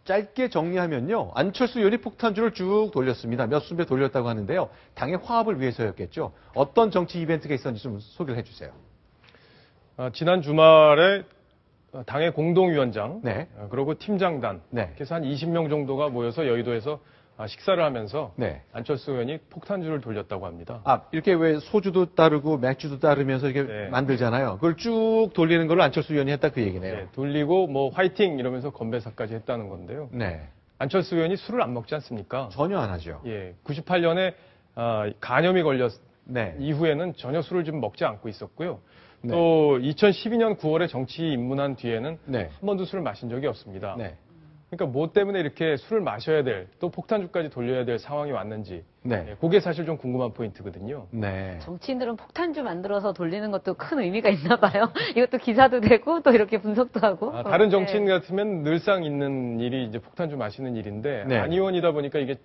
짧게 정리하면요. 안철수 의원이 폭탄주를 쭉 돌렸습니다. 몇 순배 돌렸다고 하는데요. 당의 화합을 위해서였겠죠. 어떤 정치 이벤트가 있었는지 좀 소개를 해주세요. 지난 주말에 당의 공동위원장, 네. 그리고 팀장단, 네. 그래서 한 20명 정도가 모여서 여의도에서 식사를 하면서 네. 안철수 의원이 폭탄주를 돌렸다고 합니다. 이렇게 왜 소주도 따르고 맥주도 따르면서 이렇게 네. 만들잖아요. 그걸 쭉 돌리는 걸 안철수 의원이 했다 그 얘기네요. 네, 돌리고 뭐 화이팅 이러면서 건배사까지 했다는 건데요. 네. 안철수 의원이 술을 안 먹지 않습니까? 전혀 안 하죠. 예, 98년에 간염이 걸렸 네. 이후에는 전혀 술을 좀 먹지 않고 있었고요. 네. 또 2012년 9월에 정치 입문한 뒤에는 네. 한 번도 술을 마신 적이 없습니다. 네. 그러니까 뭐 때문에 이렇게 술을 마셔야 될, 또 폭탄주까지 돌려야 될 상황이 왔는지, 네. 예, 그게 사실 좀 궁금한 포인트거든요. 네. 정치인들은 폭탄주 만들어서 돌리는 것도 큰 의미가 있나 봐요. 이것도 기사도 되고 또 이렇게 분석도 하고. 다른 정치인 같으면 늘상 있는 일이 이제 폭탄주 마시는 일인데 네. 안 의원이다 보니까 이게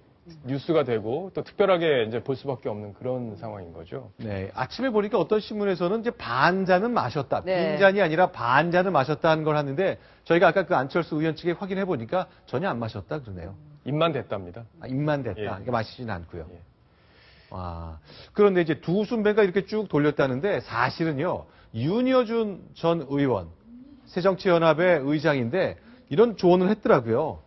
뉴스가 되고 또 특별하게 이제 볼 수밖에 없는 그런 상황인 거죠. 네. 아침에 보니까 어떤 신문에서는 이제 반잔은 마셨다. 네. 빈잔이 아니라 반잔은 마셨다는 걸 하는데 저희가 아까 그 안철수 의원 측에 확인해 보니까 전혀 안 마셨다 그러네요. 입만 됐답니다. 입만 됐다. 예. 그러니까 마시지는 않고요. 예. 그런데 이제 두 순배가 이렇게 쭉 돌렸다는데 사실은요. 윤여준 전 의원, 새정치연합의 의장인데 이런 조언을 했더라고요.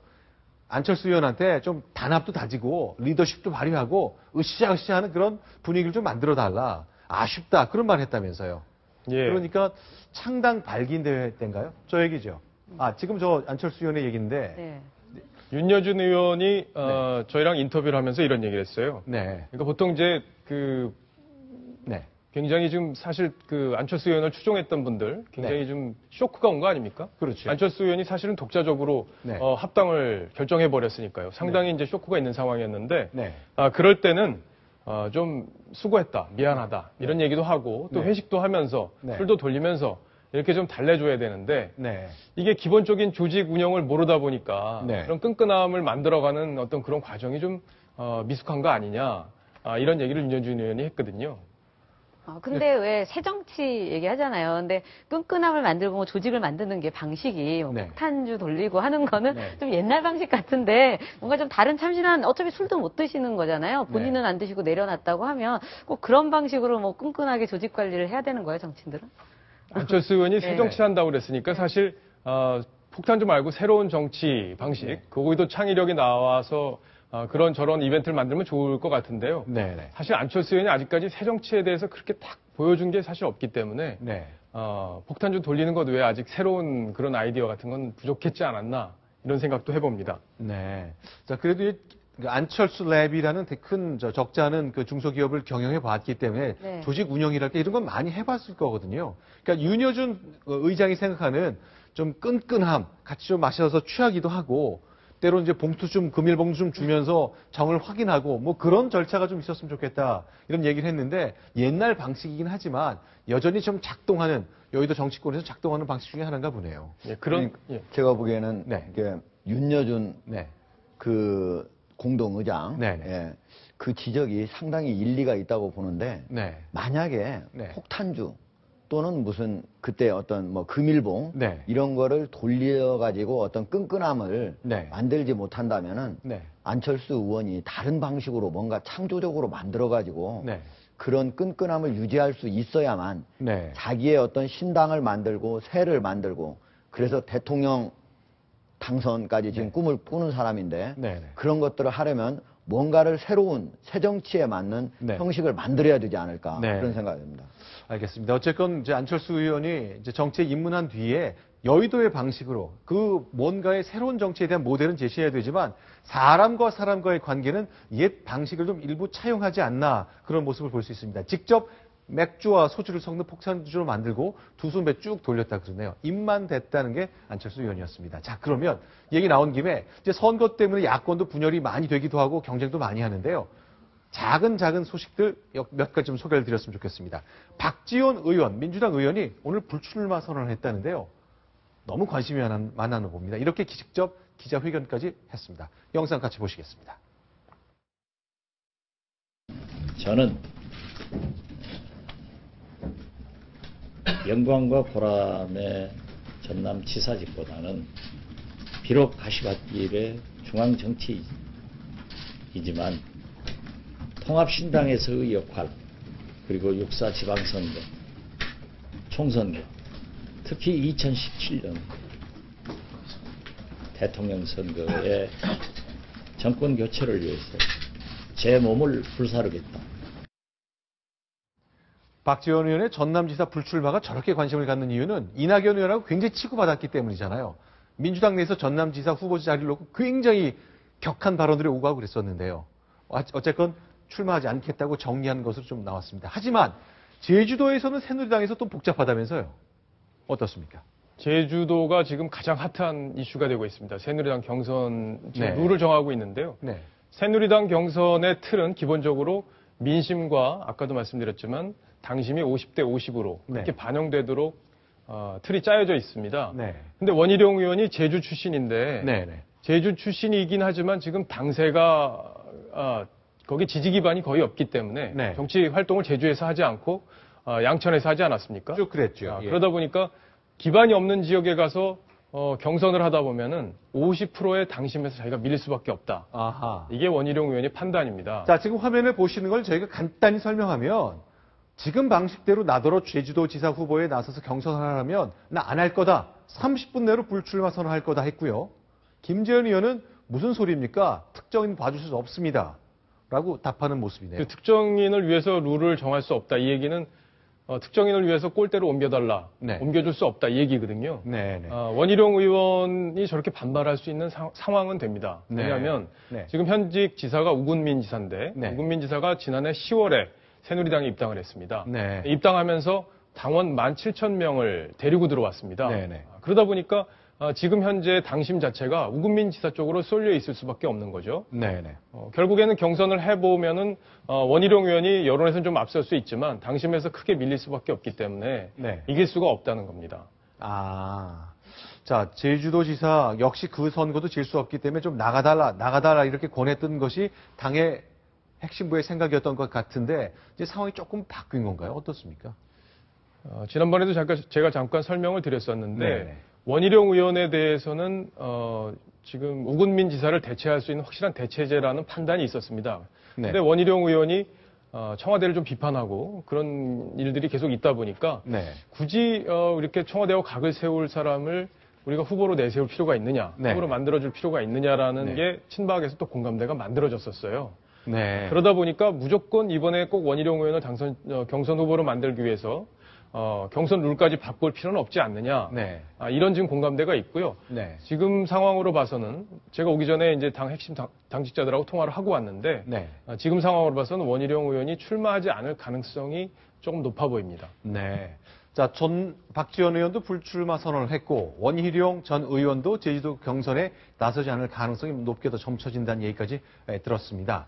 안철수 의원한테 좀 단합도 다지고 리더십도 발휘하고 으쌰으쌰 하는 그런 분위기를 좀 만들어 달라. 아쉽다. 그런 말 했다면서요. 예. 그러니까 창당 발기인 대회 때인가요? 저 얘기죠. 지금 저 안철수 의원의 얘기인데. 네. 윤여준 의원이 저희랑 인터뷰를 하면서 이런 얘기를 했어요. 네. 그러니까 보통 이제 네. 굉장히 좀 사실 안철수 의원을 추종했던 분들 굉장히 네. 좀 쇼크가 온 거 아닙니까? 그렇죠. 안철수 의원이 사실은 독자적으로 네. 합당을 결정해 버렸으니까요. 상당히 이제 쇼크가 있는 상황이었는데 네. 그럴 때는 좀 수고했다, 미안하다 이런 얘기도 하고 또 네. 회식도 하면서 네. 술도 돌리면서 이렇게 좀 달래줘야 되는데 네. 이게 기본적인 조직 운영을 모르다 보니까 네. 그런 끈끈함을 만들어가는 어떤 그런 과정이 좀 미숙한 거 아니냐 이런 얘기를 윤여준 의원이 했거든요. 근데 왜 새정치 얘기하잖아요. 근데 끈끈함을 만들고 뭐 조직을 만드는 게 방식이 뭐 네. 폭탄주 돌리고 하는 거는 네. 좀 옛날 방식 같은데 뭔가 좀 다른 참신한 어차피 술도 못 드시는 거잖아요. 본인은 네. 안 드시고 내려놨다고 하면 꼭 그런 방식으로 뭐 끈끈하게 조직 관리를 해야 되는 거예요, 정치인들은? 안철수 의원이 네. 새정치한다고 그랬으니까 사실 폭탄주 말고 새로운 정치 방식, 네. 거기도 창의력이 나와서 그런 저런 이벤트를 만들면 좋을 것 같은데요. 네. 네. 사실 안철수 의원이 아직까지 새정치에 대해서 그렇게 딱 보여준 게 사실 없기 때문에 네. 폭탄주 돌리는 것 외에 아직 새로운 그런 아이디어 같은 건 부족했지 않았나 이런 생각도 해봅니다. 네. 자, 그래도 이 안철수 랩이라는 되게 큰 적잖은 그 중소기업을 경영해 봤기 때문에 네. 조직 운영이랄까 이런 건 많이 해봤을 거거든요. 그러니까 윤여준 의장이 생각하는 좀 끈끈함, 같이 좀 마셔서 취하기도 하고 때로 이제 봉투 좀 금일 봉투 좀 주면서 정을 확인하고 뭐 그런 절차가 좀 있었으면 좋겠다 이런 얘기를 했는데 옛날 방식이긴 하지만 여전히 좀 작동하는 여의도 정치권에서 작동하는 방식 중에 하나인가 보네요. 예, 그런 예. 제가 보기에는 네. 이게 윤여준 네. 그 공동의장 네, 네. 예, 그 지적이 상당히 일리가 있다고 보는데 네. 만약에 네. 폭탄주 또는 무슨 그때 어떤 뭐 금일봉 네. 이런 거를 돌려가지고 어떤 끈끈함을 네. 만들지 못한다면은 네. 안철수 의원이 다른 방식으로 뭔가 창조적으로 만들어가지고 네. 그런 끈끈함을 유지할 수 있어야만 네. 자기의 어떤 신당을 만들고 새를 만들고 그래서 대통령 당선까지 지금 꿈을 꾸는 사람인데 네, 네. 그런 것들을 하려면 뭔가를 새로운 새 정치에 맞는 네. 형식을 만들어야 되지 않을까 네. 그런 생각이 듭니다. 알겠습니다. 어쨌건 이제 안철수 의원이 이제 정치에 입문한 뒤에 여의도의 방식으로 그 뭔가의 새로운 정치에 대한 모델은 제시해야 되지만 사람과 사람과의 관계는 옛 방식을 좀 일부 차용하지 않나 그런 모습을 볼 수 있습니다. 직접 맥주와 소주를 섞는 폭탄주로 만들고 두 손배 쭉 돌렸다 그러네요. 입만 됐다는 게 안철수 의원이었습니다. 자, 그러면 얘기 나온 김에 이제 선거 때문에 야권도 분열이 많이 되기도 하고 경쟁도 많이 하는데요. 작은 소식들 몇 가지 좀 소개를 드렸으면 좋겠습니다. 박지원 의원, 민주당 의원이 오늘 불출마 선언을 했다는데요. 너무 관심이 많아 봅니다. 이렇게 직접 기자회견까지 했습니다. 영상 같이 보시겠습니다. 저는 영광과 보람의 전남지사직보다는 비록 가시밭길의 중앙 정치이지만 통합신당에서의 역할, 그리고 6.4 지방선거, 총선거, 특히 2017년 대통령 선거의 정권 교체를 위해서 제 몸을 불사르겠다. 박지원 의원의 전남지사 불출마가 저렇게 관심을 갖는 이유는 이낙연 의원하고 굉장히 치고받았기 때문이잖아요. 민주당 내에서 전남지사 후보자 자리를 놓고 굉장히 격한 발언들이 오고 가고 그랬었는데요. 어쨌건 출마하지 않겠다고 정리한 것으로 좀 나왔습니다. 하지만 제주도에서는 새누리당에서 또 복잡하다면서요. 어떻습니까? 제주도가 지금 가장 핫한 이슈가 되고 있습니다. 새누리당 경선 지금 네. 룰을 정하고 있는데요. 네. 새누리당 경선의 틀은 기본적으로 민심과 아까도 말씀드렸지만 당심이 50대 50으로 그렇게 네. 반영되도록 틀이 짜여져 있습니다. 네. 근데 원희룡 의원이 제주 출신인데 네. 네. 제주 출신이긴 하지만 지금 당세가 거기 지지 기반이 거의 없기 때문에 네. 정치 활동을 제주에서 하지 않고 양천에서 하지 않았습니까? 쭉 그랬죠. 예. 그러다 보니까 기반이 없는 지역에 가서 경선을 하다 보면은 50%의 당심에서 자기가 밀릴 수밖에 없다. 아하. 이게 원희룡 의원의 판단입니다. 자, 지금 화면에 보시는 걸 저희가 간단히 설명하면 지금 방식대로 나더러 제주도지사 후보에 나서서 경선을 하려면 나 안 할 거다. 30분 내로 불출마 선언할 거다 했고요. 김재현 의원은 무슨 소리입니까? 특정인 봐줄 수 없습니다. 라고 답하는 모습이네요. 그 특정인을 위해서 룰을 정할 수 없다. 이 얘기는 특정인을 위해서 꼴대로 옮겨달라. 네. 옮겨줄 수 없다. 이 얘기거든요. 네. 원희룡 의원이 저렇게 반발할 수 있는 상황은 됩니다. 네. 왜냐하면 네. 지금 현직 지사가 우군민 지사인데 네. 우군민 지사가 지난해 10월에 새누리당에 입당을 했습니다. 네. 입당하면서 당원 17,000명을 데리고 들어왔습니다. 네네. 그러다 보니까 지금 현재 당심 자체가 우군민 지사 쪽으로 쏠려 있을 수밖에 없는 거죠. 네네. 결국에는 경선을 해보면은 원희룡 의원이 여론에서는 좀 앞설 수 있지만 당심에서 크게 밀릴 수밖에 없기 때문에 네. 이길 수가 없다는 겁니다. 자, 제주도지사 역시 그 선거도 질 수 없기 때문에 좀 나가달라 이렇게 권했던 것이 당의 핵심부의 생각이었던 것 같은데 이제 상황이 조금 바뀐 건가요? 어떻습니까? 지난번에도 제가 잠깐 설명을 드렸었는데 네네. 원희룡 의원에 대해서는 지금 우군민 지사를 대체할 수 있는 확실한 대체제라는 판단이 있었습니다. 네. 근데 원희룡 의원이 청와대를 좀 비판하고 그런 일들이 계속 있다 보니까 네. 굳이 이렇게 청와대와 각을 세울 사람을 우리가 후보로 내세울 필요가 있느냐, 네. 후보로 만들어줄 필요가 있느냐라는 네. 게 친박에서 또 공감대가 만들어졌었어요. 네. 그러다 보니까 무조건 이번에 꼭 원희룡 의원을 경선 후보로 만들기 위해서 경선 룰까지 바꿀 필요는 없지 않느냐. 네. 이런 지금 공감대가 있고요. 네. 지금 상황으로 봐서는 제가 오기 전에 이제 당 핵심 당직자들하고 통화를 하고 왔는데 네. 지금 상황으로 봐서는 원희룡 의원이 출마하지 않을 가능성이 조금 높아 보입니다. 네. 자, 박지원 의원도 불출마 선언을 했고 원희룡 전 의원도 제주도 경선에 나서지 않을 가능성이 높게 더 점쳐진다는 얘기까지 들었습니다.